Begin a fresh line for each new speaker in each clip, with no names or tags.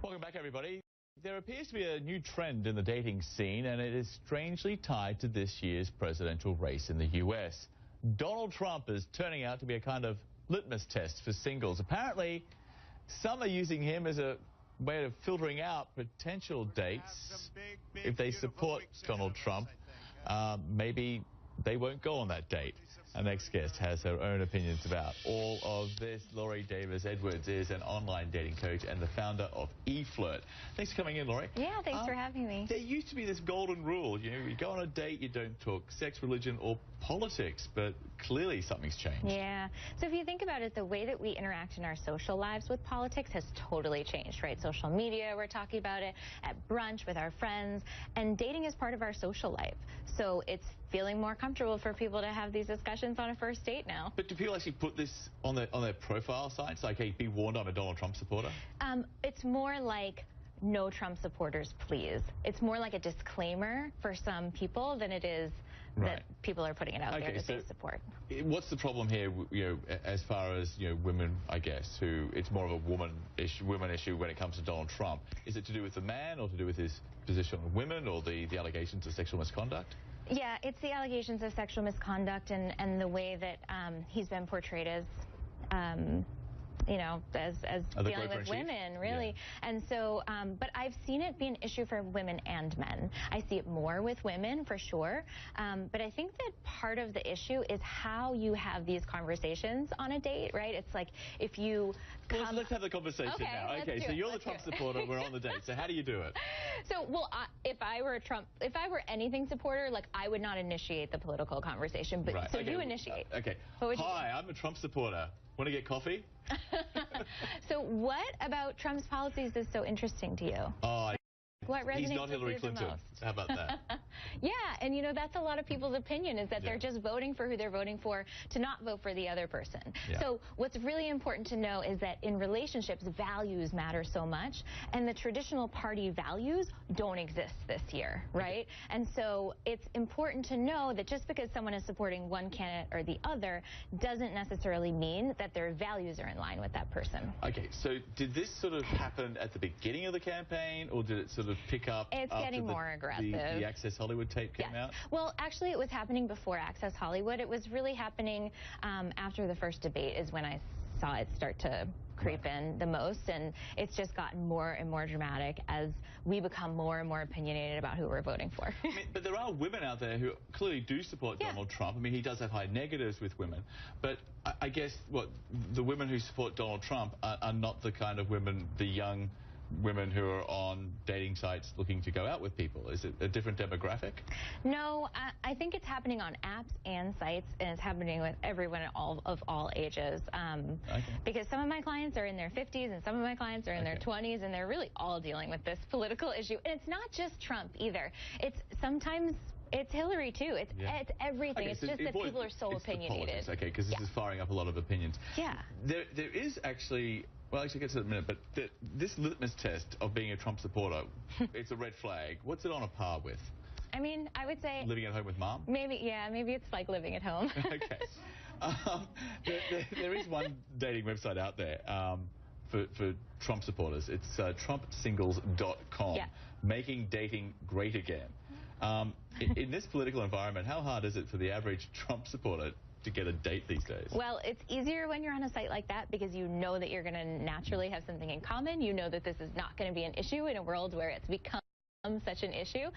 Welcome back, everybody. There appears to be a new trend in the dating scene, and it is strangely tied to this year's presidential race in the U.S. Donald Trump is turning out to be a kind of litmus test for singles. Apparently, some are using him as a way of filtering out potential dates. If they support Donald Trump, maybe they won't go on that date. Our next guest has her own opinions about all of this. Laurie Davis Edwards is an online dating coach and the founder of eFlirt. Thanks for coming in, Laurie.
Yeah, thanks for having me.
There used to be this golden rule. You go on a date, you don't talk sex, religion, or politics, but clearly something's changed.
Yeah. So if you think about it, the way that we interact in our social lives with politics has totally changed, right? Social media, we're talking about it at brunch with our friends, and dating is part of our social life. So it's feeling more comfortable for people to have these discussions on a first date now.
But do people actually put this on their profile sites? Like, hey, be warned, I'm a Donald Trump supporter?
It's more like no Trump supporters, please. It's more like a disclaimer for some people than it is that people are putting it out there that they support.
What's the problem here, as far as, women, I guess, who it's more of a women issue when it comes to Donald Trump? Is it to do with the man or to do with his position on women or the allegations of sexual misconduct?
Yeah, it's the allegations of sexual misconduct and the way that he's been portrayed as as dealing with women, really. Yeah. And so, but I've seen it be an issue for women and men. I see it more with women, for sure. But I think that part of the issue is how you have these conversations on a date, right? It's like if you come...
Well, let's have the conversation now. Okay, so you're the Trump supporter, we're on the date. So how do you do it?
So, well, if I were anything supporter, like, I would not initiate the political conversation, but so you initiate.
Okay. Hi, I'm a Trump supporter. Want to get coffee?
So what about Trump's policies is so interesting to you? What resonates
He's not Hillary Clinton.
The most?
How about that?
Yeah, and that's a lot of people's opinion, is that they're just voting for who they're voting for to not vote for the other person. Yeah. So what's really important to know is that in relationships, values matter so much, and the traditional party values don't exist this year, right? And so it's important to know that just because someone is supporting one candidate or the other doesn't necessarily mean that their values are in line with that person.
Okay, so did this sort of happen at the beginning of the campaign, or did it sort of pick up
It's
after
getting more aggressive.
The Access Hollywood tape came out?
Well, actually, it was happening before Access Hollywood. It was really happening after the first debate is when I saw it start to creep in the most, and it's just gotten more and more dramatic as we become more and more opinionated about who we're voting for.
I mean, but there are women out there who clearly do support Donald Trump. I mean, he does have high negatives with women, but I guess the women who support Donald Trump are not the kind of women, the young women who are on dating sites looking to go out with people. Is it a different demographic?
No, I think it's happening on apps and sites, and it's happening with everyone of all ages. Because some of my clients are in their 50s and some of my clients are in their 20s, and they're really all dealing with this political issue. And it's not just Trump either. Sometimes it's Hillary, too. It's everything. It's just that people are so opinionated.
Because this is firing up a lot of opinions.
Yeah.
There is actually... Well, actually, get to that in a minute, but this litmus test of being a Trump supporter, it's a red flag. What's it on a par with?
I mean, I would say...
Living at home with mom?
Maybe it's like living at home.
Okay. There is one dating website out there for Trump supporters. It's TrumpSingles.com, making dating great again. In this political environment, how hard is it for the average Trump supporter to get a date these days?
Well, it's easier when you're on a site like that because you know that you're going to naturally have something in common. You know that this is not going to be an issue in a world where it's become such an issue.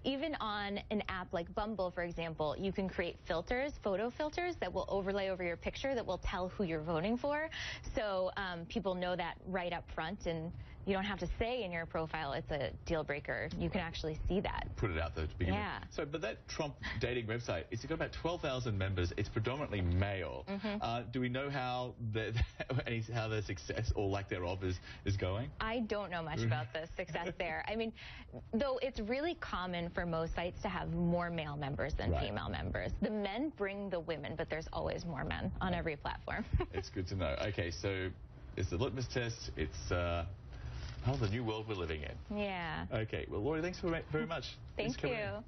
Even on an app like Bumble, for example, you can create filters, photo filters, that will overlay over your picture that will tell who you're voting for. So people know that right up front, and you don't have to say in your profile it's a deal breaker. You can actually see that.
Put it out there to begin with. So, but that Trump dating website, it's got about 12,000 members. It's predominantly male. Do we know how their success or lack thereof is going?
I don't know much about the success there. I mean, though it's really common for most sites to have more male members than female members. The men bring the women, but there's always more men on every platform.
It's good to know. Okay, so it's the litmus test. It's the new world we're living in.
Yeah.
Okay. Well, Laurie, thanks very much.
Thank you.